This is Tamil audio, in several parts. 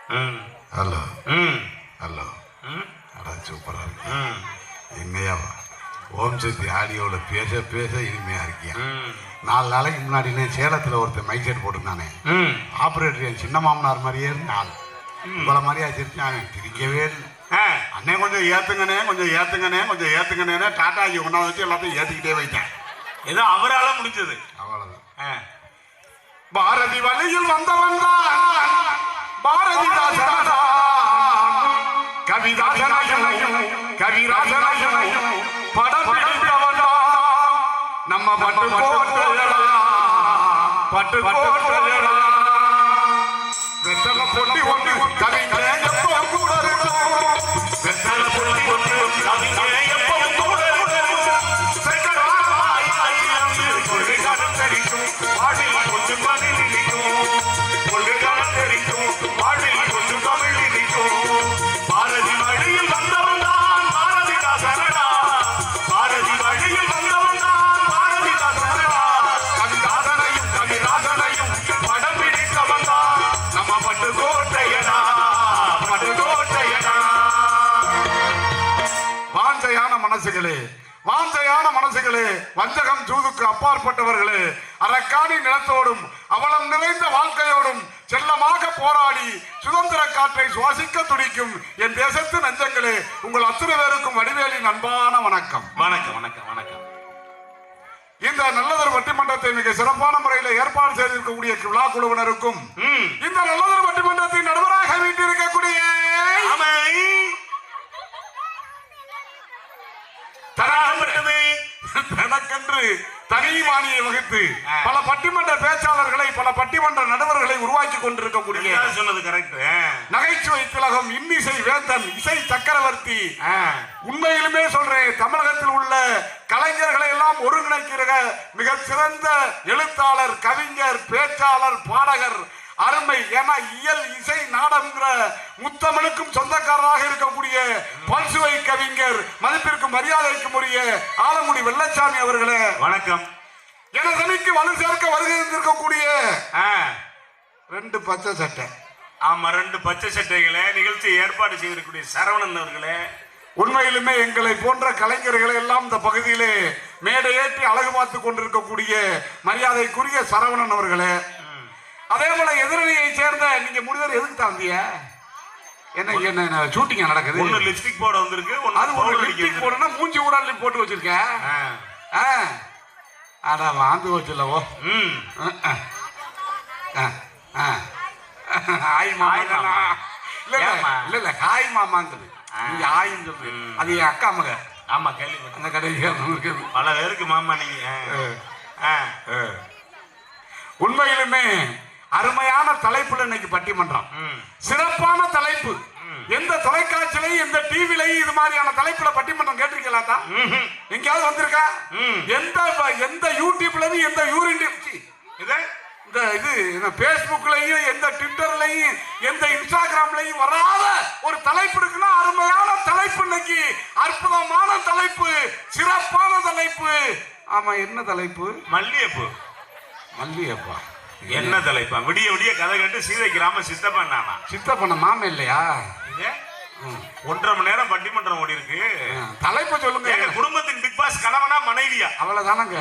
ஹலோ ஹலோ அடா சூப்பரா இருக்கு. என்னையா ஓம் சக்தி ஆடியோவில் பேச பேச இனிமையா இருக்கியா? 4 நாளைக்கு முன்னாடி சேலத்தில் ஒருத்தர் மைக் செட் போட்டிருந்தானே, ஆப்ரேட்டர் என் சின்ன மாமனார் மாதிரியே இருந்தால் உங்களை மாதிரியா சிரிச்சாங்க. சிரிக்கவே இல்லை. அண்ணே கொஞ்சம் ஏத்துங்கண்ணே, கொஞ்சம் ஏத்துங்கண்ணே, கொஞ்சம் ஏத்துங்கண்ணே டாட்டாஜி ஒன்றா வச்சு எல்லாத்தையும் ஏற்றிக்கிட்டே வைத்தேன். ஏதோ அவரால் முடிஞ்சது. அவ்வளவுதான். பாரதி வழியில் வந்தவன் தான் பாரதிதாசன், கவிதாசனையும் கவிராசனையும் படம் பிடித்தவன் நம்ம பட்டு கோட்டையடா, பட்டு கோட்டையடா. வெத்தலை பொட்டி ஒன்று கவிஞ எப்பவும் கூட இருக்கும், வெத்தலை பொட்டி ஒன்று கவிஞ எப்பவும் கூட இருக்கும். செக்கராய் கொள்கைக்காரன் தெரிக்கும், வாழில் கொஞ்சம் தமிழ் இருக்கும், கொள்கைக்காரன் தெரிக்கும், வாழில் கொஞ்சம் தமிழ் இருக்கும். பாரதி வழியில் வந்தவன் தான் பாரதிதாசனடா, பாரதி வழியில் வந்தவன் தான் பாரதிதாசனடா. கவிதாசனையும் கவிராசனையும் படம் பிடித்தவன் தான் நம்ம பட்டு கோட்டையடா, பட்டு கோட்டையடா. வாஞ்சையான மனசுகளே, வாஞ்சையான மனசுகளே, வஞ்சகம் சூதுக்கு அப்பாற்பட்டவர்களே, அரக்காணி நிலத்தோடும் அவலம் நிறைந்த வாழ்க்கையோடும் செல்லமாக போராடி சுதந்திர காற்றை சுவாசிக்க துடிக்கும் என் தேசத்து நெஞ்சங்களே, உங்கள் அத்தனை பேருக்கும் வடிவேலின் அன்பான வணக்கம். வணக்கம் வணக்கம் வணக்கம். இந்த நல்லதொரு பட்டிமன்றத்தை மிக சிறப்பான முறையில் ஏற்பாடு செய்திருக்கக்கூடிய விழா குழுவினருக்கும், இந்த நல்லதொரு பட்டிமன்றத்தின் நடுவராக வீட்டிருக்கக்கூடிய தனக்கென்று தனி மானியை வகுத்து பல பட்டிமன்ற பேச்சாளர்களை, பல பட்டிமன்ற நடுவர்களை உருவாக்கி கொண்டிருக்கக்கூடிய சொன்னது கரெக்ட். நகைச்சுவை திலகம், இன்னிசை வேந்தன், இசை சக்கரவர்த்தி. உண்மையிலுமே சொல்றேன், தமிழகத்தில் உள்ள கலைஞர்களை எல்லாம் ஒருங்கிணைக்கிற மிக சிறந்த எழுத்தாளர், கவிஞர், பேச்சாளர், பாடகர், அருமை. ஏன்னா இயல், இசை, நாடகங்கிற முத்தமிழுக்கும் சொந்தக்காரராக இருக்கக்கூடிய பல்சுவை கவிஞர், மதிப்பிற்கும் மரியாதைக்கும் உரிய ஆலங்குடி வெள்ளச்சாமி அவர்களே வணக்கம். எனதனிக்கு வலு சேர்க்க வருகை இருக்கக்கூடிய 2 பச்சை சட்டை, ஆமா 2 பச்சை சட்டைகளை நிகழ்ச்சி ஏற்பாடு செய்திருக்கக்கூடிய சரவணன் அவர்களே, உண்மையிலுமே எங்களை போன்ற கலைஞர்களை எல்லாம் இந்த பகுதியிலே மேடையேற்றி அழகு பார்த்து கொண்டிருக்கக்கூடிய மரியாதைக்குரிய சரவணன் அவர்களே, அதே போல எதிரணியை சேர்ந்த நீங்க முடிதல் எதுக்கு தாந்திய என்ன ஷூட்டிங் நடக்குது? ஒன்னு லிப்ஸ்டிக் போட வந்திருக்கு, அது ஒரு லிப்ஸ்டிக் போடனா மூஞ்சி ஊடால போட்டு வச்சிருக்கேன். அட வாந்து வச்சுலவோ. ஹாய் மாமா. இல்ல இல்ல ஹாய் மாமாங்குது, நீங்க ஹாய்ன்னு சொல்றது. அது என் அக்கா மக. ஆமா கேள்விப்பட்டேன். அந்த கடைக்கு பல பேருக்கு மாமா நீங்க. உண்மையிலுமே அருமையான தலைப்புல இன்னைக்கு பட்டிமன்றம், சிறப்பான தலைப்பு. எந்த தொலைக்காட்சியிலையும் எந்த டிவிலையும் இது மாதிரியான தலைப்புல பட்டிமன்றம் கேட்டிருக்கீங்களா? எங்கேயாவது வந்திருக்கா? எந்த யூடியூப்லயும் எந்த இது பேஸ்புக்லயும் எந்த ட்விட்டர்லயும் எந்த இன்ஸ்டாகிராம்லயும் வராத ஒரு தலைப்பு இருக்குன்னா அருமையான தலைப்பு இன்னைக்கு. அற்புதமான தலைப்பு, சிறப்பான தலைப்பு. ஆமா, என்ன தலைப்பு? மல்லிகைப்பூ. மல்லிகைப்பா என்ன தலைப்பா? விடிய விடிய கதை கேட்டு சீதைக்கிராம சித்தப்பண்ணா. சித்தப்பண்ண மாம இல்லையா? 1.5 மணி நேரம் பட்டிமன்றம் ஓடி இருக்கு. தலைப்பு சொல்லுங்க. குடும்பத்தின் பிக் பாஸ் கணவனா மனைவியா? அவ்வளவுதானங்க.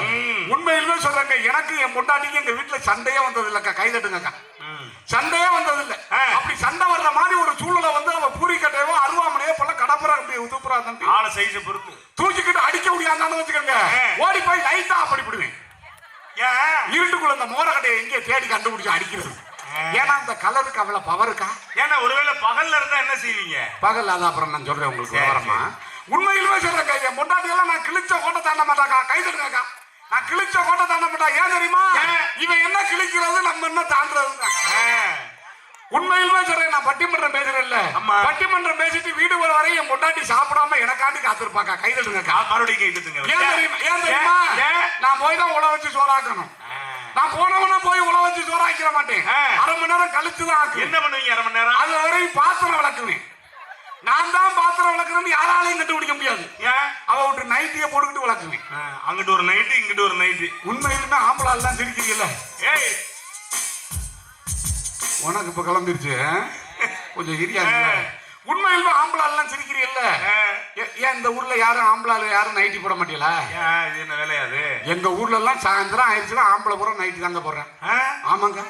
உண்மையிலுமே சொல்றேங்க, எனக்கு என் பொண்டாட்டிக்கு எங்க வீட்டுல சண்டையே வந்தது இல்லக்கா. கை தட்டுங்கக்கா. சண்டையே வந்தது இல்ல. அப்படி சண்டை வர்ற மாதிரி ஒரு சூழ்நிலை வந்து அவ பூரி கட்டையவோ அருவாமனையோ பல கடப்புறா உதுப்புறா தம்பி ஆளை சைஸ பொறுத்து தூக்கிக்கிட்டு அடிக்க முடியாதான்னு வச்சுக்கோங்க. ஓடி போய் லைட்டா அப்படி விடுவேன். இருட்டுக்குள்ள இந்த மோரக்கட்டையை எங்கே தேடி கண்டுபிடிச்சு அடிக்கிறது. ஏன்னா இந்த கலருக்கு அவ்வளவு பவருக்கா? ஏன்னா ஒருவேளை பகல்ல இருந்தா என்ன செய்வீங்க? பகல் அதான் அப்புறம் நான் சொல்றேன் உங்களுக்கு விவரமா. உண்மையிலுமே சொல்றேன், என் பொண்டாட்டியெல்லாம் நான் கிழிச்ச கோட்டை தாண்ட மாட்டாக்கா. கை தட்டுங்கக்கா. நான் கிழிச்ச கோட்டை தாண்ட மாட்டா. ஏன் தெரியுமா? இவன் என்ன கிழிக்கிறது, நம்ம என்ன தாண்டது. உண்மையிலுமே சொல்றேன், நான் பட்டிமன்றம் பேசுறேன்ல, பட்டிமன்றம் பேசிட்டு வீடு வர வரை என் பொண்டாட்டி சாப்பிடாம எனக்காண்டி காத்திருப்பாக்கா. கை தட்டுங்கக்கா. மறுபடியும் கேட்டுங்க. ஏன் தெரியுமா? நான் போய் தான் உழ வச்சு சோறாக்கணும். நான் போனவன போய் உழ வச்சு சோறாக்கிற மாட்டேன். 1/2 மணி நேரம் கழிச்சுதான். என்ன பண்ணுவீங்க 1/2 மணி நேரம்? அது வரையும் பாத்திரம் விளக்குவேன். நான் தான் பாத்திரம் விளக்குறேன்னு யாராலையும் கண்டுபிடிக்க முடியாது. அவ விட்டு நைட்டியை போட்டுக்கிட்டு விளக்குவேன். அங்கிட்டு ஒரு நைட்டு, இங்கிட்டு ஒரு நைட்டு. உண்மையிலுமே ஆம்பளால் தான் சிரிக்கிறீங்கல்ல. உனக்கு இப்ப கிளம்பிருச்சு. கொஞ்சம் இரியா. உண்மையிலுமே ஆம்பளாலாம் சிரிக்கிறீல்ல? ஏன் இந்த ஊர்ல யாரும் ஆம்பளால யாரும் நைட்டி போட மாட்டீங்களா? இது என்ன வேலையாது? எங்க ஊர்ல எல்லாம் சாயந்தரம் ஆயிடுச்சுன்னா ஆம்பளை பூரா நைட்டி தாங்க போடுறேன். ஆமாங்க.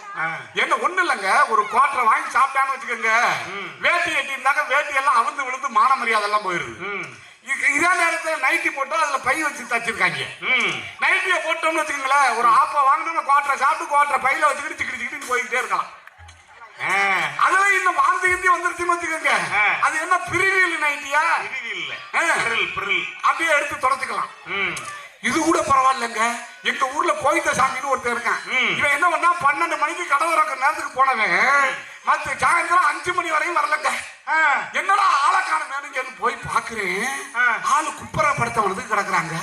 என்ன ஒண்ணு இல்லைங்க, ஒரு குவார்டரை வாங்கி சாப்பிட்டான்னு வச்சுக்கோங்க, வேட்டி கட்டி இருந்தாங்க வேட்டி எல்லாம் அவிழ்ந்து விழுந்து மான மரியாதை எல்லாம் போயிருது. இதே நேரத்தில் நைட்டி போட்டா அதுல பை வச்சு தச்சிருக்காங்க. நைட்டியை போட்டோம்னு வச்சுக்கோங்களேன், ஒரு ஆப்பா வாங்கினோம்னா குவார்டரை சாப்பிட்டு குவார்டரை பையில வச்சுக்கிட்டு சிக்கிட்டு போய்கிட்டே இருக்கலாம். அதுல இன்னும் வாந்தி கிந்தி வந்துருச்சுன்னு வச்சுக்கோங்க, அது என்ன பிரிவில் நைட்டியா? அப்படியே எடுத்து தொடச்சுக்கலாம். இது கூட பரவாயில்லைங்க. எங்க ஊர்ல கோயித்த சாமின்னு ஒருத்தர் இருக்கான். இவன் என்ன பண்ணா 12 மணிக்கு கடை திறக்கிற நேரத்துக்கு போனவன் மத்த சாயந்தரம் 5 மணி வரையும் வரலங்க. என்னடா ஆளக்கான மேனுங்கன்னு போய் பாக்குறேன், ஆளு குப்பரை படுத்தவனுக்கு கிடக்குறாங்க.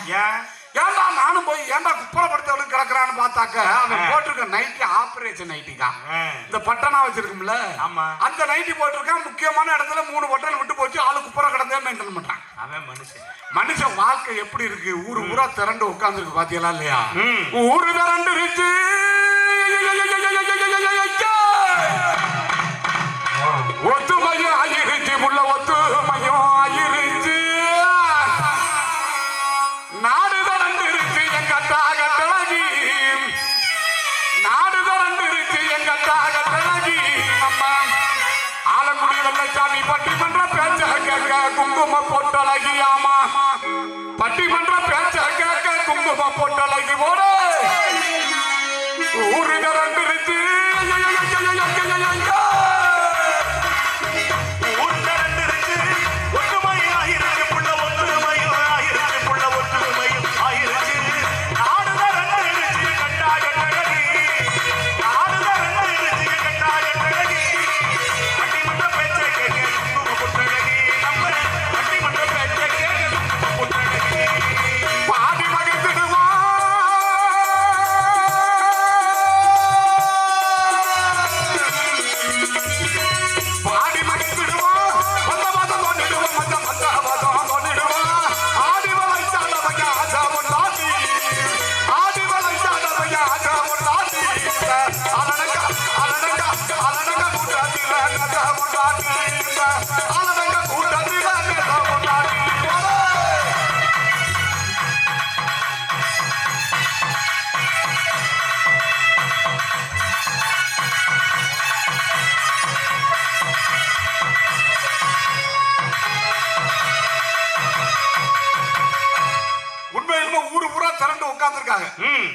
ஏன்டா நானும் போய் ஏன்டா குப்பரப்படுத்தவனுக்கு கிடக்குறான்னு பார்த்தாக்க அவன் போட்டிருக்க நைட்டி ஆபரேஷன் நைட்டிக்கா. இந்த பட்டனா வச்சிருக்கும்ல, அந்த நைட்டி போட்டிருக்கான். முக்கியமான இடத்துல 3 பட்டன் விட்டு போச்சு, ஆளு குப்பரை கிடந்தே மெயின்டைன் பண்றான். அவன் மனுஷன் வாழ்க்கை எப்படி இருக்கு? ஊரு ஊரா திரண்டு உட்கார்ந்துருக்கு பாத்தியெல்லாம் இல்லையா? ஊரு திரண்டு இருச்சு, ஒத்துமையும் ஆயிருச்சு, உள்ள ஒத்துமையும் ஆயிருச்சு, நாடு திரண்டு இருச்சு எங்க தாகத்தழகி, நாடு திரண்டு இருச்சு எங்க தாகத்தழகி. நம்ம ஆலங்குடி வெள்ளச்சாமி பட்டிமன்ற பேச்ச கேட்க குங்கும பொட்டழகி. ஆமா, பட்டிமன்ற பேச்ச கேட்க குங்கும பொட்டழகி போடு. ஊரு திரண்டு இருச்சு,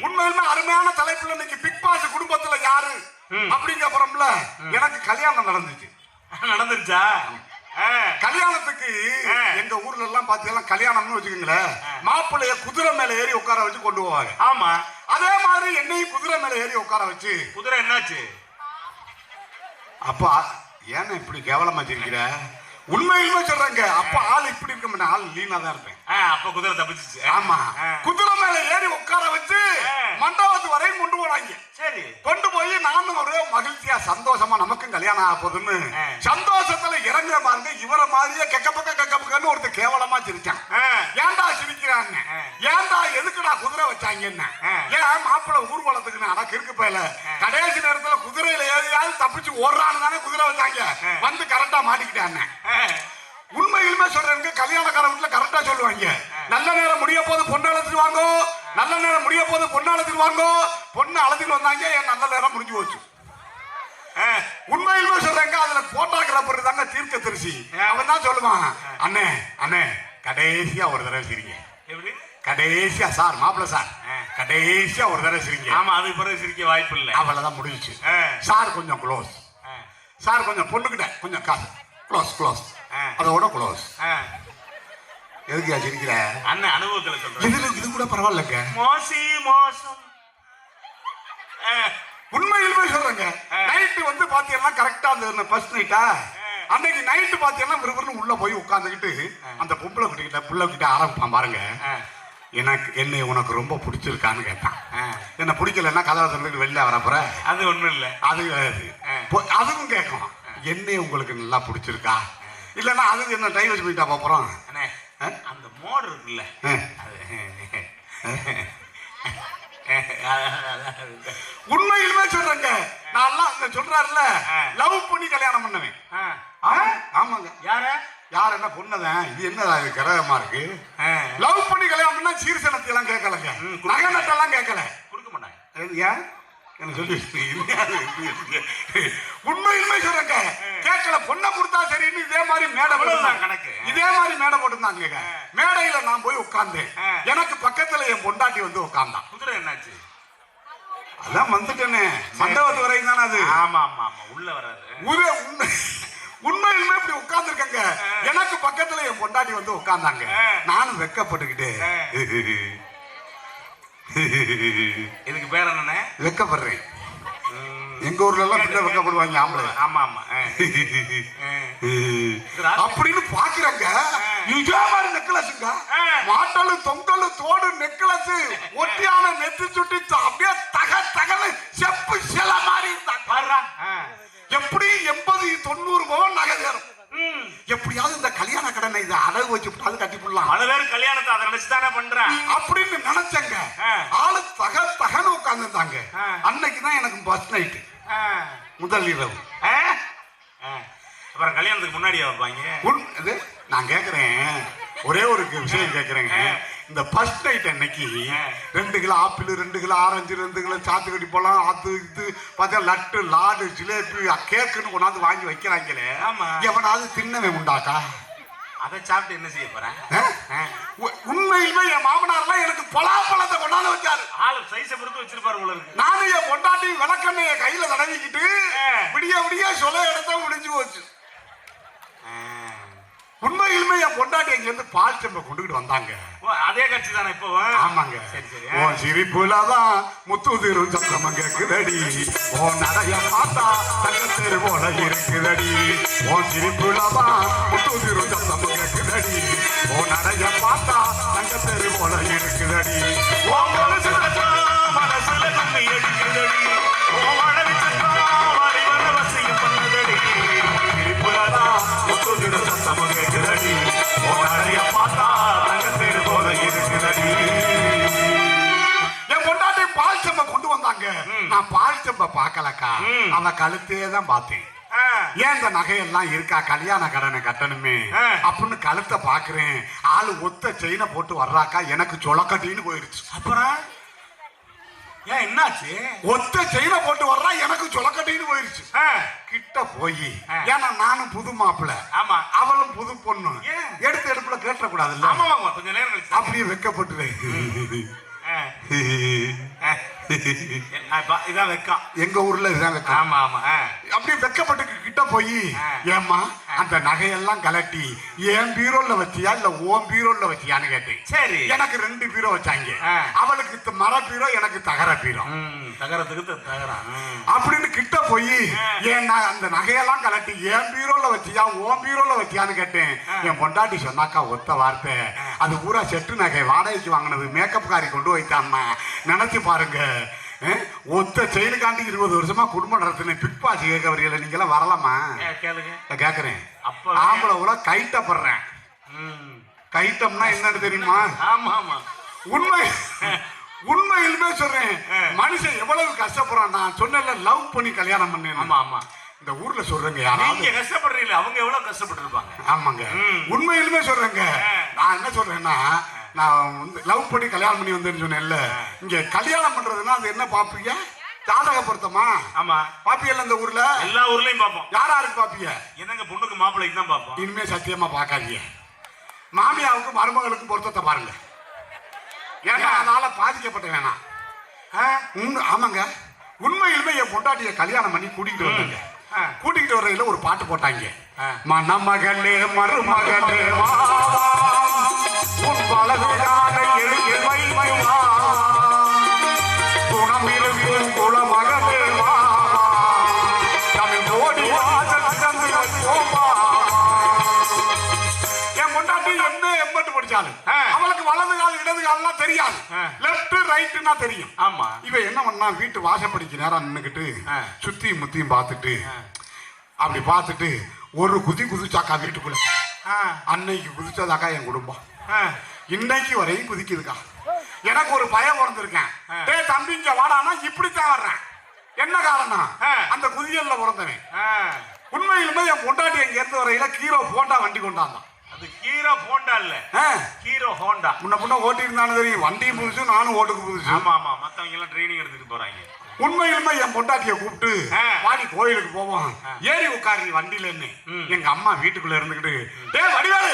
உண்மையிலுமே அருமையான தலைப்புல இன்னைக்கு பிக் பாஸ் குடும்பத்துல யாரு அப்படிங்கறப்பறம்ல எனக்கு கல்யாணம் நடந்துருச்சா? கல்யாணத்துக்கு எங்க ஊர்ல எல்லாம் பாத்தீங்கன்னா கல்யாணம்னு வச்சுக்கோங்களேன், மாப்பிள்ளைய குதிரை மேல ஏறி உட்கார வச்சு கொண்டு போவாங்க. ஆமா, அதே மாதிரி என்னையும் குதிரை மேல ஏறி உட்கார வச்சு. குதிரை என்னாச்சு? அப்பா ஏன்னா இப்படி கேவலமா வச்சிருக்கிற? உண்மையிலுமே சொல்றாங்க, அப்ப ஆள் இப்படி இருக்க மாட்டேன், ஆள் லீனா தான் இருப்பேன். அப்ப குதிரை தப்பிச்சு. ஆமா, குதிரை மேல ஏறி உட்கார வச்சு மண்டபத்து வரையும் கொண்டு போனாங்க. சரி, கொண்டு போய் நானும் ஒரு மகிழ்ச்சியா சந்தோஷமா நமக்கும் கல்யாணம் ஆக போகுதுன்னு சந்தோஷத்துல இறங்குற பாருங்க. இவரை மாதிரியே கெக்கப்பக்கன்னு ஒருத்தர் கேவலமா சிரிச்சான். ஏன்டா சிரிக்கிறான்னு, ஏன்டா எதுக்குடா குதிரை வச்சாங்கன்னு, ஏன் மாப்பிள்ள ஊர்வலத்துக்குன்னு. ஆனா கிறுக்கு போயில கடைசி நேரத்துல குதிரையில ஏறியாவது தப்பிச்சு ஓடுறான்னு தானே குதிரை வச்சாங்க, வந்து கரெக்டா மாட்டிக்கிட்டாங்க. உண்மையிலுமே சொல்றேன், கல்யாணக்கார வீட்டுல கரெக்டா சொல்லுவாங்க, நல்ல நேரம் முடிய போது பொண்ணு அழைச்சிட்டு வாங்க, நல்ல நேரம் முடிய போது பொண்ணு அழைச்சிட்டு வாங்க. பொண்ணு அழைச்சிட்டு வந்தாங்க, என் நல்ல நேரம் முடிஞ்சு போச்சு. உண்மையிலுமே சொல்றேங்க, அதுல போட்டோகிராபர் தாங்க தீர்க்க தரிசி. அவன் தான் சொல்லுவான், அண்ணே அண்ணே கடைசியா ஒரு தடவை சிரிங்க. எப்படி கடைசியா? சார் மாப்பிள்ள சார் கடைசியா ஒரு தடவை சிரிங்க. ஆமா, அதுக்கு பிறகு சிரிக்க வாய்ப்பு இல்லை, அவ்வளவுதான் முடிஞ்சிச்சு. சார் கொஞ்சம் க்ளோஸ், சார் கொஞ்சம் பொண்ணுகிட்ட கொஞ்சம் காசு, க்ளோஸ் க்ளோஸ், அதோட க்ளோஸ். எதுக்கு சிரிக்கிற? அண்ணன் அனுபவத்துல சொல்றேன், இது கூட பரவாயில்லங்க. மோசம். உண்மையிலுமே சொல்றேங்க, நைட்டு வந்து பாத்தீங்கன்னா கரெக்டா அந்த ஃபர்ஸ்ட் நைட்டா அன்னைக்கு நைட்டு பாத்தீங்கன்னா விறுவிறுன்னு உள்ள போய் உட்கார்ந்துக்கிட்டு அந்த பொம்பளை கிட்ட புள்ள கிட்ட ஆரம்பிப்பான் பாருங்க. எனக்கு என்னை உனக்கு ரொம்ப பிடிச்சிருக்கான்னு கேட்டான். என்ன பிடிக்கலன்னா கதவை சொல்லிட்டு வெளில வரப்புற அது ஒண்ணும் இல்லை, அது அதுவும் கேட்கும், என்னை உங்களுக்கு நல்லா பிடிச்சிருக்கா இல்லன்னா அது என்ன டைவர்ஸ் பண்ணிட்டா போறோம். அந்த மோடு இருக்குல்ல, உண்மையிலுமே சொல்றேங்க, நான் சொல்றாருல லவ் பண்ணி கல்யாணம் பண்ணவேன். ஆமாங்க. யார யார் என்ன பொண்ணுதான் இது என்னடா இது கிரகமா இருக்கு. லவ் பண்ணி கல்யாணம் பண்ணா சீர்சனத்தை எல்லாம் கேட்கலங்க, நகை நட்டெல்லாம் கேட்கல, கொடுக்க மாட்டாங்க. ஏன் எனக்கு சொல்லி உண்மையுமே சொல்றேங்க, கேட்கல. பொண்ணை கொடுத்தா சரின்னு இதே மாதிரி மேடை போட்டுருந்தாங்க, கணக்கு இதே மாதிரி மேடை போட்டுருந்தாங்க. மேடையில நான் போய் உட்கார்ந்தேன், எனக்கு பக்கத்துல என் பொண்டாட்டி வந்து உட்கார்ந்தான். குதிரை என்னாச்சு? அதான் வந்துட்டேனே, மண்டபத்து வரைக்கும் தானே அது. ஆமா ஆமா ஆமா, உள்ள வராது. உண்மையிலுமே இப்படி உட்கார்ந்து இருக்கங்க, எனக்கு பக்கத்துல என் பொண்டாட்டி வந்து உட்கார்ந்தாங்க. நானும் வெக்கப்பட்டுக்கிட்டு இதுக்கு பேர் என்னண்ணே? வெக்கப்படுறேன். எங்க ஊர்ல எல்லாம் பின்ன வெக்கப்படுவாங்க ஆம்பளை. ஆமா ஆமா. அப்படின்னு பாக்குறங்க. இதே மாதிரி நெக்லஸுங்க, மாட்டலு தொங்கலு தோடு நெக்லஸ், ஒட்டியான நெத்தி சுட்டி அப்படியே தக தகனு செப்பு சில மாதிரி இருந்தாங்க. எப்படி 80-90 பவன் நகை சேரும். எப்படியாவது இந்த கல்யாண கடனை இதை அடகு வச்சுட்டாலும் கட்டி போடலாம். பல பேர் கல்யாணத்தை அதை நினைச்சுதானே பண்றேன் அப்படின்னு நினைச்சங்க. ஆளு தக தகன்னு உட்கார்ந்துருந்தாங்க. அன்னைக்கு தான் எனக்கு ஃபர்ஸ்ட் நைட்டு, முதல் இரவு. அப்புறம் கல்யாணத்துக்கு முன்னாடியே வைப்பாங்க. நான் கேட்கிறேன், ஒரே ஒரு விஷயம் கேட்கிறேங்க. இந்த ஃபர்ஸ்ட் நைட் அன்னைக்கு 2 kilo apple, 2 kilo orange, 2 kilo சாத்துக்கடி பழம், அது இது பார்த்தா லட்டு, லாடு, ஜிலேபி, கேக்குன்னு கொண்டாந்து வாங்கி வைக்கிறாங்களே, எவனாவது தின்னவே உண்டாக்கா? அதை சாப்பிட்டு என்ன செய்ய போறேன்? உண்மையிலுமே என் மாமனார்லாம் எனக்கு பலாப்பழத்தை கொண்டாந்து வச்சாரு. ஆளு சைஸை பொறுத்து வச்சிருப்பாரு போல இருக்கு. நானும் என் பொண்டாட்டி விளக்கண்ணைய கையில தடவிக்கிட்டு விடிய விடிய சொல்ல இடத்த முடிஞ்சு போச்சு. உண்மையிலுமே என் பொண்டாட்டி அங்க இருந்து பால் செம்ப கொண்டுகிட்டு வந்தாங்க. அதே கட்சி தானே இப்போ? ஆமாங்க. சரி சரி. ஓ சிரிப்புலதான் முத்துதிரும் சத்தம் கேக்குதடி, ஓ நடைய பார்த்தா தங்கத்தேரு போல இருக்குதடி, ஓ சிரிப்புலதான் முத்துதிரும் சத்தம் கேக்குதடி, ஓ நடைய பார்த்தா தங்கத்தேரு போல இருக்குதடி, ஓ மனசுல தண்ணி எடுக்குதடி, ஓ வளவிச்சா வரிவன வசியம் பண்ணதடி, சிரிப்புலதான் முத்துதிரும் சத்தம் கேக்குதடி, ஓ நடைய பார்த்தா தங்கத்தேரு போல இருக்குதடி. என் பொண்டாட்டி பால் செம்ப கொண்டு வந்தாங்க. நான் பால் செம்ப பார்க்கலக்கா, அவ கழுத்தே தான் பார்த்தேன். ஏன் இந்த நகையெல்லாம் இருக்கா, கல்யாண கடனை கட்டணுமே அப்படின்னு கழுத்தை பாக்குறேன். ஆளு ஒத்த செயினை போட்டு வர்றாக்கா, எனக்கு சொலக்கட்டின்னு போயிருச்சு. அப்புறம் ஏன் என்னாச்சு? ஒத்த செயினை போட்டு வர்றா, எனக்கு சொலக்கட்டின்னு போயிருச்சு. கிட்ட போய், ஏன்னா நானும் புது மாப்பிள்ள, ஆமா அவளும் புது பொண்ணு, எடுத்து எடுப்புல கேட்ட கூடாது. ஆமா ஆமா, கொஞ்சம் நேரம் கழிச்சு அப்படியே வெக்கப்பட்டு இதான் வெக்கம். எங்க ஊர்ல இதுதான் வெக்கம். ஆமா ஆமா. அப்படியே வெக்கப்பட்டு கிட்ட போய், ஏம்மா அந்த நகையெல்லாம் கலட்டி என் பீரோல வச்சியா இல்ல ஓம் பீரோல வச்சியான்னு கேட்டேன். சரி. எனக்கு 2 பீரோ வச்சாங்க. அவளுக்கு மர பீரோ, எனக்கு தகர பீரோ. தகரத்துக்கு தகரம் அப்படின்னு கிட்ட போய், ஏன் அந்த நகையெல்லாம் கலட்டி என் பீரோல வச்சியா ஓம் பீரோல வச்சியான்னு கேட்டேன். என் பொண்டாட்டி சொன்னாக்கா ஒத்த வார்த்தை, அது பூரா செட்டு நகை வாடகைக்கு வாங்கினது, மேக்கப் காரி கொண்டு வைத்தான்னா. நினைச்சு பாருங்க, ஒத்த செயலுக்காண்டி 20 வருஷமா குடும்பம் நடத்தின பிக்பாசி கேட்க வரீங்களா? நீங்க எல்லாம் வரலாமா? கேக்குறேன். ஆம்பளை கூட கைட்டப்படுறேன். கைட்டம்னா என்னன்னு தெரியுமா? ஆமா ஆமா, உண்மையிலுமே சொல்றேன். மனுஷன் எவ்வளவு கஷ்டப்படுறான். நான் சொன்ன லவ் பண்ணி கல்யாணம் பண்ணேன். ஆமா ஆமா. இந்த ஊர்ல சொல்றேங்க, யாராவது கஷ்டப்படுறீங்க, அவங்க எவ்வளவு கஷ்டப்பட்டு இருப்பாங்க. ஆமாங்க, உண்மையிலுமே சொல்றேங்க. நான் என்ன சொல்றேன்னா, நான் வந்து லவ் பண்ணி கல்யாணம் பண்ணி வந்தேன்னு சொன்னேன்ல, இங்க கல்யாணம் பண்றதுன்னா அது என்ன பாப்பீங்க? ஜாதக பொருத்தமா? ஆமா. பாப்பியல்ல இந்த ஊர்ல? எல்லா ஊர்லயும் பாப்போம். யாராருக்கு பாப்பீங்க? என்னங்க பொண்ணுக்கு மாப்பிள்ளைக்கு தான் பாப்போம். இனிமே சத்தியமா பாக்காதீங்க. மாமியாவுக்கு மருமகளுக்கு பொருத்தத்தை பாருங்க. ஏன்னா அதனால பாதிக்கப்பட்ட வேணாம். ஆமாங்க, உண்மையிலுமே என் பொண்டாட்டிய கல்யாணம் பண்ணி கூட்டிகிட்டு வந்தாங்க. கூட்டிகிட்டு வரையில ஒரு பாட்டு போட்டாங்க. மணமகளே மருமகளே வா, உன் வலதுகான எழுதி வைவா, குணமிருக்கும் குலமகளே வா, தமிழ் ஓடி வாசல் தந்து வைப்போமா. என் பொண்டாட்டி என்ன எம்பட்டு படிச்சாலும் அவளுக்கு வலது கால் இடது கால்லாம் தெரியாது, லெப்ட் ரைட்னா தெரியும். ஆமா. இவ என்ன பண்ணா, வீட்டு வாசப்படிக்கு நேரம் நின்னுக்கிட்டு சுத்தி முத்தியும் பார்த்துட்டு அப்படி பார்த்துட்டு ஒரு குதி குதிச்சாக்கா வீட்டுக்குள்ள. அன்னைக்கு குதிச்சதாக்கா என் குடும்பம். இன்னைக்கு வரையும் குதிக்குதுக்கா. எனக்கு ஒரு பயம் பிறந்திருக்கேன். டேய் தம்பிங்க வாடானா இப்படித்தான் வர்றேன். என்ன காரணம்? அந்த குதியல்ல பிறந்தவன். உண்மையிலுமே என் பொண்டாட்டி எங்க இருந்து வரையில ஹீரோ போண்டா வண்டி கொண்டாந்தான். அது ஹீரோ ஹோண்டா இல்ல, ஹீரோ ஹோண்டா. முன்ன ஓட்டி இருந்தாலும் தெரியும், வண்டியும் புதுசு, நானும் ஓட்டுக்கு புதுசு. ஆமா ஆமா, மத்தவங்க எல்லாம் ட்ரைனிங் எடுத்துட்டு போறாங்க. உண்மையிலுமே என் பொண்டாட்டிய கூப்பிட்டு வாடி கோயிலுக்கு போவோம், ஏறி உட்காரு வண்டியிலன்னு எங்க அம்மா வீட்டுக்குள்ள இருந்துகிட்டு டேய் வடிவேலு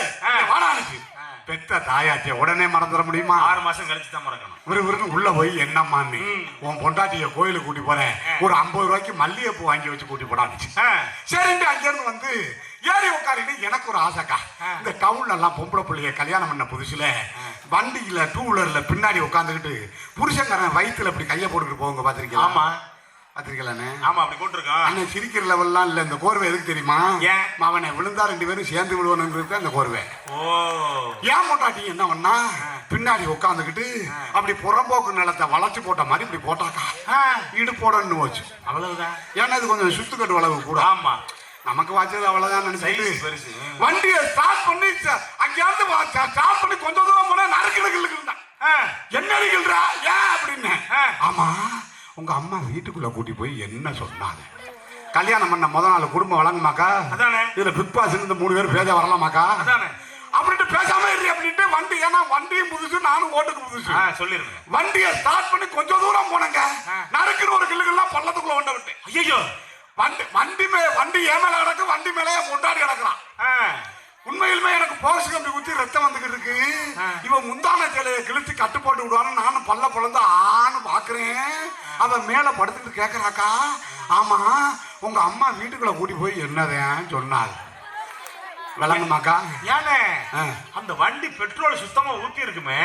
வாடானுச்சு. பெத்த தாயாட்டிய உடனே மறந்துட முடியுமா? 6 மாசம் கழிச்சு தான் மறக்கணும். விறுவிறுன்னு உள்ள போய் என்னம்மான்னு உன் பொண்டாட்டிய கோயிலுக்கு கூட்டி போறேன், ஒரு 50 ரூபாய்க்கு மல்லிகைப்பூ வாங்கி வச்சு கூட்டி போடானுச்சு. சரின்ட்டு அங்கிருந்து வந்து ஏறி உட்காரிட்டு எனக்கு ஒரு ஆசைக்கா, இந்த டவுன்ல எல்லாம் பொம்பளை பிள்ளைய கல்யாணம் பண்ண புதுசுல வண்டியில 2 வீலர்ல பின்னாடி உட்காந்துக்கிட்டு புருஷன்காரன் வயிற்றுல இப்படி கையை போட்டுக்கிட்டு போங்க பாத்திருக்கீங்களா? ஆமா பாத்திருக்கலானே. ஆமா, அப்படி போட்டுருக்கோம். அண்ணன் சிரிக்கிற லெவல்லாம் இல்ல. இந்த கோர்வை எதுக்கு தெரியுமா? ஏன் அவனை விழுந்தா 2 பேரும் சேர்ந்து விழுவணுங்கிறது அந்த கோர்வை. ஓ, ஏன் பொண்டாட்டி என்ன பண்ணா பின்னாடி உட்காந்துக்கிட்டு அப்படி புறம்போக்கு நிலத்தை வளைச்சு போட்ட மாதிரி இப்படி போட்டாக்கா இடுப்போடன்னு போச்சு. அவ்வளவுதான். ஏன்னா இது கொஞ்சம் சுத்துக்கட்டு வளவு கூட. ஆமா, நமக்கு வாச்சது அவ்வளவுதான் நினைச்சிட்டு பெருசு. வண்டியை ஸ்டார்ட் பண்ணி அங்கேயாவது ஸ்டார்ட் பண்ணி கொஞ்சம் தூரம் போனா நறுக்கிடுகிட்டு என்ன அடிக்கிறா ஏன் அப்படின்னு. ஆமா, உங்க அம்மா வீட்டுக்குள்ள கூட்டி போய் என்ன சொன்னாங்க? கல்யாணம் பண்ண முதல் நாள் குடும்பம் வழங்குமாக்கா? இதுல பிக் பாஸ் இருந்து 3 பேர் பேச வரலாமாக்கா? அப்படின்ட்டு பேசாம இரு அப்படின்ட்டு வண்டி, ஏன்னா வண்டியும் புதுசு, நானும் ஓட்டுக்கு புதுசு சொல்லிருக்கேன். வண்டியை ஸ்டார்ட் பண்ணி கொஞ்சம் தூரம் போனங்க, நறுக்குற ஒரு கிள்ளுகள்லாம் பள்ளத்துக்குள்ள ஒண்ட விட்டு. ஐயோ, வண்டி ஏமல கிடக்கு, வண்டி மேலே கொண்டாடி கிடக்குறான். உண்மையிலுமே எனக்கு போகசு கம்பி குத்தி ரத்தம் வந்துகிட்டு இருக்கு. இவன் முந்தான சேலையை கிழிச்சு கட்டு போட்டு விடுவான்னு நானும் பல்ல பொழந்து ஆன்னு பாக்குறேன். அவன் மேல படுத்துக்கிட்டு கேக்குறாக்கா, ஆமா உங்க அம்மா வீட்டுக்குள்ள கூட்டி போய் என்னதான் சொன்னாள் விளங்குமாக்கா? ஏனே அந்த வண்டி பெட்ரோல் சுத்தமா ஊத்தி இருக்குமே.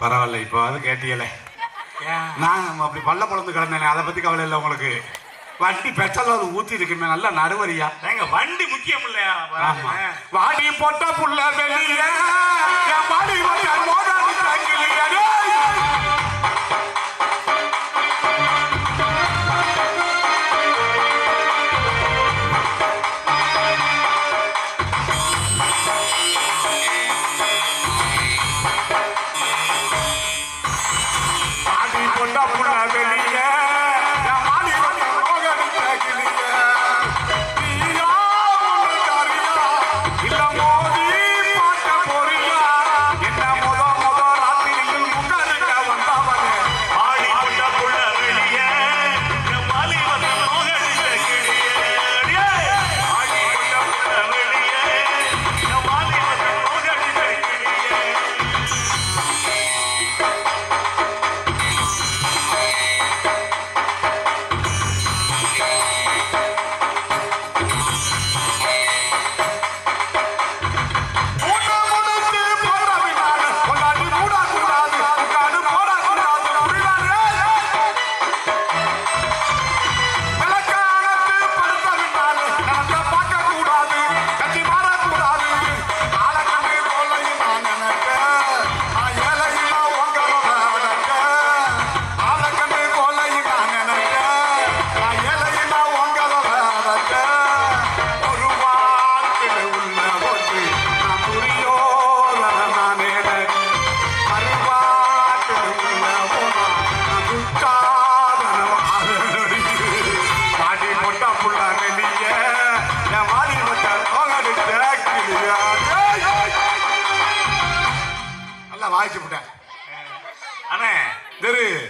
பரவாயில்ல, இப்போ அது கேட்டியல. நான் அப்படி பல்ல பொழந்து கிடந்தேனே, அதை பத்தி கவலை இல்லை உங்களுக்கு. வண்டி பெட்ரோல் ஊத்தி இருக்குமே, நல்ல நடுவரியா. எங்க வண்டி முக்கியம் இல்லையா? வாடி போட்ட புள்ள வெளிய வாடி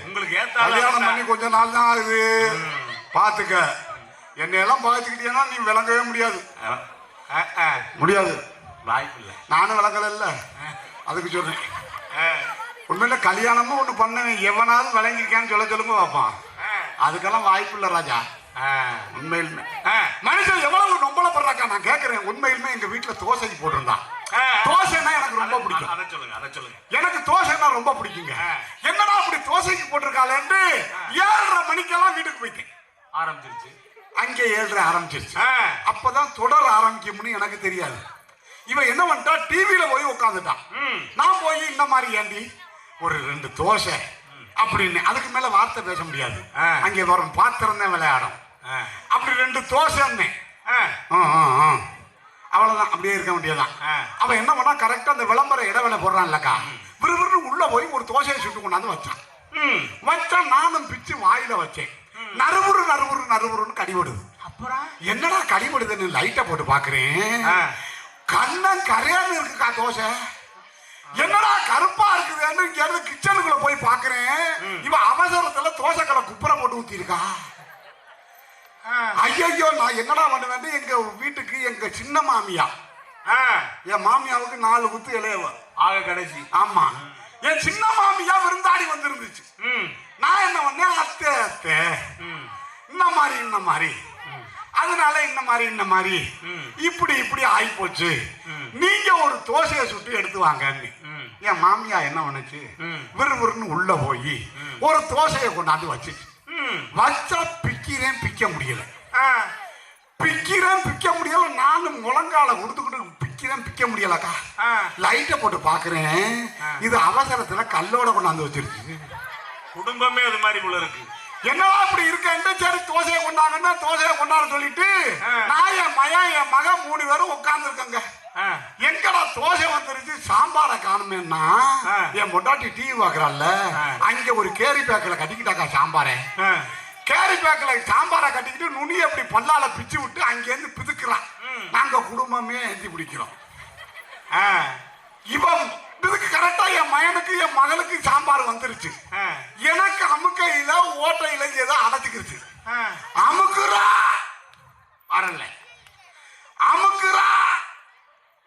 உங்களுக்கு கல்யாணம் பண்ணி கொஞ்ச நாள் தான் ஆகுது, பாத்துக்க. என்னையெல்லாம் பாத்துக்கிட்டீங்கன்னா நீ விளங்கவே முடியாது. வாய்ப்பு இல்லை, நானும் விளங்கல இல்ல, அதுக்கு சொல்றேன். உண்மையில கல்யாணமும் ஒண்ணு பண்ண எவனாவது விளங்கிருக்கான்னு சொல்லுங்க பாப்பான். அதுக்கெல்லாம் வாய்ப்பு இல்ல ராஜா. உண்மையிலுமே மனுஷன் எவ்வளவு நொம்பலப்படுறாக்கா நான் கேட்கிறேன். உண்மையிலுமே எங்க வீட்டுல தோசைக்கு போட்டிருந்தான். தோசைன்னா எனக்கு ரொம்ப பிடிக்கும். அதை சொல்லுங்க. எனக்கு தோசைன்னா ரொம்ப பிடிக்குங்க. என்னடா அப்படி தோசைக்கு போட்டிருக்காள் என்று 7:30 மணிக்கெல்லாம் வீட்டுக்கு போயிட்டேன். ஆரம்பிச்சிருச்சு அங்கே 7:30 ஆரம்பிச்சிருச்சு. அப்பதான் தொடர ஆரம்பிக்கும்னு எனக்கு தெரியாது. இவன் என்ன பண்ணிட்டா, டிவியில போய் உட்காந்துட்டான். நான் போய் இந்த மாதிரி ஏண்டி ஒரு 2 தோசை அப்படின்னு, அதுக்கு மேல வார்த்தை பேச முடியாது. அங்கே வரும் பாத்திரம் தான் விளையாடும். அப்படி 2 தோசை அவ்வளவுதான், அப்படியே இருக்க வேண்டியதான். அவன் என்ன பண்ணா, கரெக்டா அந்த விளம்பர இடைவேளை போடுறான்லக்கா, விறுவிறு உள்ள போய் ஒரு தோசையை சுட்டு கொண்டாந்து வச்சான். நானும் பிச்சு வாயில வச்சேன். நறுவுறு நறுவுறு நறுவுறுன்னு கடிபடுது. அப்புறம் என்னடா கடிபடுதுன்னு லைட்டை போட்டு பாக்குறேன். கண்ணம் கரையான்னு இருக்குக்கா தோசை. என்னடா கருப்பா இருக்குதுன்னு கிச்சனுக்குள்ள போய் பாக்குறேன். இவன் அவசரத்துல தோசைக்கடை குப்புற போட்டு ஊத்தி இருக்கா. ஐயோ நான் என்னடா பண்ணுவேன். எங்க வீட்டுக்கு எங்க சின்ன மாமியா, என் மாமியாவுக்கு 4 குத்து இளையவ ஆக கடைசி. ஆமா, என் சின்ன மாமியா விருந்தாடி வந்திருந்துச்சு. நான் என்ன பண்ணேன், அத்தை அத்தை இந்த மாதிரி அதனால இந்த மாதிரி இப்படி இப்படி ஆகி போச்சு, நீங்க ஒரு தோசையை சுட்டு எடுத்து வாங்கன்னு. என் மாமியா என்ன பண்ணுச்சு, விறுவிறுன்னு உள்ள போய் ஒரு தோசையை கொண்டாந்து வச்சுச்சு. வச்சா பிக்கிறேன் பிக்க முடியல, பிக்க முடியல. நானும் முழங்கால கொடுத்துக்கிட்டு பிக்க முடியலக்கா. லைட்டை போட்டு பாக்குறேன், இது அவசரத்துல கல்லோட கொண்டாந்து வச்சிருக்கு. குடும்பமே அது மாதிரி போல இருக்கு. என்னவா அப்படி இருக்க, சரி தோசையை கொண்டாங்கன்னா தோசையை கொண்டாட சொல்லிட்டு நான் என் மகன் 3 பேரும் உட்கார்ந்து இருக்கங்க. எங்கடா தோசை வந்துருச்சு, சாம்பாரை காணுமேன்னா என் பொண்டாட்டி டிவி பாக்குறாள்ல, அங்க ஒரு கேரி பேக்கில் கட்டிக்கிட்டாக்கா சாம்பாரை. கேரி பேக்கில் சாம்பாரை கட்டிக்கிட்டு நுனி அப்படி பல்லால பிச்சு விட்டு அங்கேருந்து பிதுக்குறான். நாங்க குடும்பமே ஏந்தி பிடிக்கிறோம். இவன் இதுக்கு கரெக்டா என் மகனுக்கு என் மகளுக்கு சாம்பார் வந்துருச்சு. எனக்கு அமுக்கையில ஓட்டையில ஏதோ அடைச்சுக்கிருச்சு. அமுக்குறா வரல, அமுக்குறா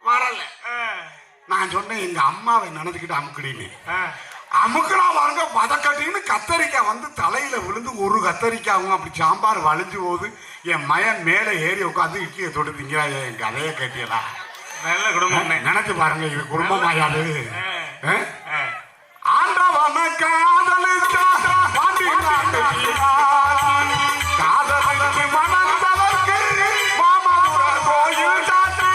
வரல. நான் சொன்னேன் எங்க அம்மாவை நினைச்சுக்கிட்டு அமுக்குடின்னு. அமுக்குறா பாருங்க, பதக்கட்டின்னு கத்தரிக்காய் வந்து தலையில விழுந்து ஒரு கத்தரிக்காயும் அப்படி சாம்பார் வலிஞ்சு போகுது. என் மயன் மேலே ஏறி உட்காந்து இட்லியை தொட்டு திங்கிறா. என் கதையை கேட்டியலா? நல்ல குடும்பம் நினைச்சு பாருங்க, இது குடும்பமாயாது. ஆண்டவன காதலிச்சா காதலித்து மணந்தவர்க்கு மாமதுர கோயில் சாட்டி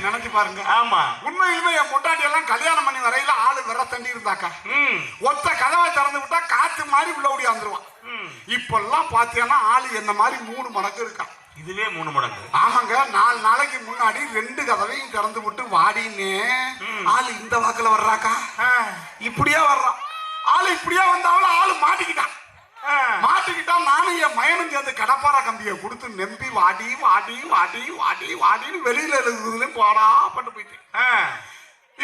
நினைச்சு பாருங்க. ஆமா, உண்மையிலுமே என் பொண்டாட்டி எல்லாம் கல்யாணம் பண்ணி வரையில ஆளு விர தண்டி இருந்தாக்கா. ஒத்த கதவை திறந்து விட்டா காத்து மாதிரி உள்ள ஓடி வந்துருவான். இப்பெல்லாம் பாத்தீங்கன்னா ஆளு என்ன மாதிரி 3 மடங்கு இருக்கா. இதுவே 3 மடங்கு. ஆமாங்க, 4 நாளைக்கு முன்னாடி 2 கதவையும் திறந்து விட்டு வாடின்னு ஆளு இந்த வாக்குல வர்றாக்கா. இப்படியே வர்றான் ஆளு. இப்படியே வந்தாலும் ஆளு மாட்டிக்கிட்டான். மாட்டிக்கிட்டா நானும் என் மயனும் சேர்ந்து கடப்பார கம்பியை கொடுத்து நம்பி வாடி வாடி வாடி வாடி வாடின்னு வெளியில இருக்கிறதுலயும் போடா பட்டு போயிட்டேன்.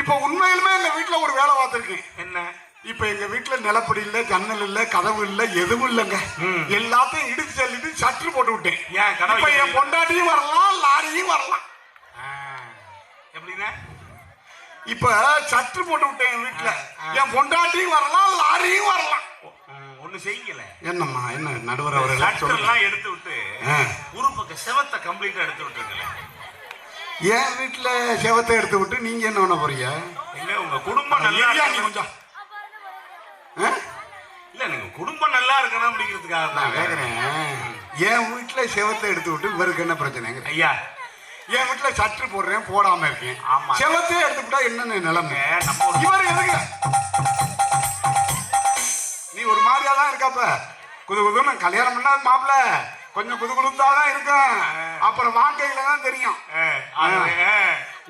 இப்ப உண்மையிலுமே எங்க வீட்டுல ஒரு வேலை பார்த்திருக்கேன். என்ன? இப்ப எங்க வீட்டுல நிலப்படி இல்ல, ஜன்னல் இல்ல, கதவு இல்ல, எதுவும் இல்லைங்க. எல்லாத்தையும் இடிச்சு தள்ளிட்டு சற்று போட்டு விட்டேன். இப்ப என் பொண்டாட்டியும் வரலாம், லாரியும் வரலாம். எப்படின்னா இப்ப சற்று போட்டு விட்டேன் என் வீட்டுல. என் பொண்டாட்டியும் வரலாம், லாரியும் வரலாம். ஒண்ணு செய்யல. என்னம்மா என்ன நடுவர் அவர்கள் எடுத்து விட்டு ஒரு பக்கம் செவத்தை கம்ப்ளீட்டா எடுத்து விட்டுருக்கல. என் வீட்டுல செவத்தை எடுத்து விட்டு நீங்க என்ன பண்ண போறீங்க? இல்ல உங்க குடும்பம் நல்லா கொஞ்சம் இல்ல நீங்க குடும்பம் நல்லா இருக்கணும் அப்படிங்கிறதுக்காக நான் கேக்குறேன். என் வீட்டுல செவத்தை எடுத்து விட்டு இவருக்கு என்ன பிரச்சனைங்க? ஐயா, என் வீட்டுல சற்று போடுறேன், போடாம இருக்கேன். ஆமா, செவத்தையே எடுத்துக்கிட்டா என்னன்னு நிலைமை? இவரு எதுக்கு நீ ஒரு மாதிரியா தான் இருக்கப்ப குது குதுன்னு கல்யாணம் பண்ணாது மாப்பிள்ள கொஞ்சம் குது குதுத்தாதான் இருக்கும். அப்புறம் வாழ்க்கையில தான் தெரியும்.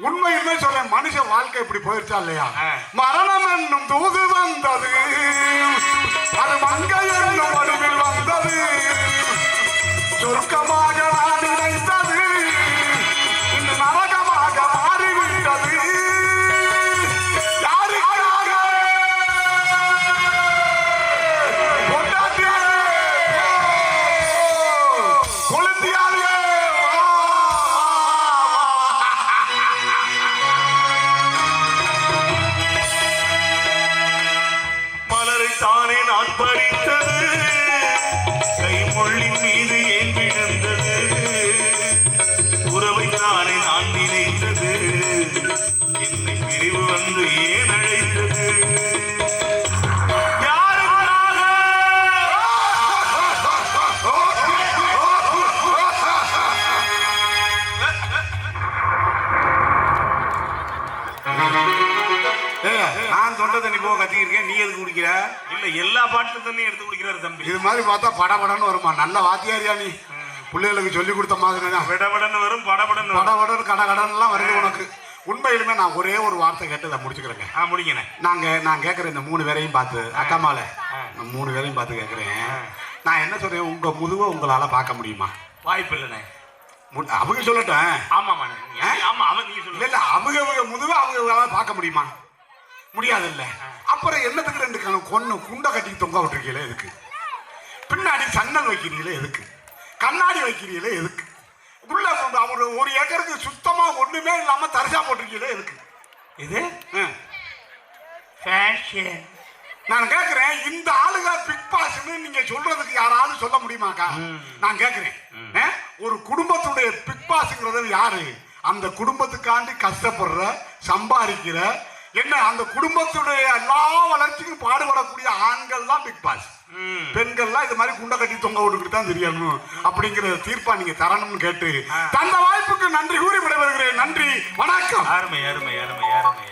உண்மையுமே சொல்றேன், மனுஷ வாழ்க்கை இப்படி போயிருச்சா இல்லையா? மரணம் என்னும் தூது வந்தது, அது மங்கை என்னும் வடிவில் வந்தது, சொர்க்கமாக நான் நினைத்தது இன்று நரகமாக மாறிவிட்டது. பறித்தது கைமொழின் மீது ஏன் விழுந்தது, நான் தொண்டை தண்ணி போக கத்திக்கிருக்கேன், நீ எதுக்கு குடிக்கிற? இல்ல எல்லா பாட்டிலும் தண்ணி எடுத்து குடிக்கிறாரு தம்பி. இது மாதிரி பார்த்தா படபடன்னு வருமா? நல்ல வாத்தியாரியா நீ, பிள்ளைகளுக்கு சொல்லி கொடுத்த மாதிரி தான். விடபடன்னு வரும், படபடன்னு வரும். படபடன் கடகடன்லாம் வருது உனக்கு. உண்மையிலுமே நான் ஒரே ஒரு வார்த்தை கேட்டு நான் முடிச்சுக்கிறேங்க. முடிங்கண்ணே. நான் கேட்குறேன் இந்த 3 பேரையும் பார்த்து, அக்காமால நான் 3 பேரையும் பார்த்து கேட்குறேன். நான் என்ன சொல்றேன், உங்க முதுவை உங்களால பார்க்க முடியுமா? வாய்ப்பு இல்லைண்ணே. அவங்க சொல்லட்டும். ஆமாமா ஆமா அவன் நீங்க இல்ல சொல்ல இல்ல, அவங்க முதுவை அவங்களால பார்க்க முடியுமா? முடியாது இல்ல. அப்புறம் என்னத்துக்கு 2 குண்டை கட்டி தொங்க விட்டுருக்கீங்களே எதுக்கு? பின்னாடி சன்னல் வைக்கிறீங்களே எதுக்கு? கண்ணாடி வைக்கிறீங்களே எதுக்கு? உள்ள அவர் 1 ஏக்கருக்கு சுத்தமா ஒண்ணுமே இல்லாம தரிசா போட்டிருக்கீங்களே எதுக்கு? இது ஃபேஷன். நான் கேட்கிறேன், இந்த ஆளுங்க பிக் பாஸ்ன்னு நீங்க சொல்றதுக்கு யாராவது சொல்ல முடியுமாக்கா? நான் கேட்கிறேன், ஒரு குடும்பத்துடைய பிக் பாஸ்ங்கிறது யாரு? அந்த குடும்பத்துக்காண்டி கஷ்டப்படுற, சம்பாதிக்கிற, என்ன அந்த குடும்பத்துடைய எல்லா வளர்ச்சிக்கும் பாடுபடக்கூடிய ஆண்கள் தான் பிக் பாஸ். பெண்கள்லாம் இது மாதிரி குண்டை கட்டி தொங்க விட்டுக்கிட்டு தான் தெரியணும் அப்படிங்கிற தீர்ப்பா நீங்க தரணும்னு கேட்டு தந்த வாய்ப்புக்கு நன்றி கூறி விடைபெறுகிறேன். நன்றி, வணக்கம். அருமை அருமை அருமை அருமை.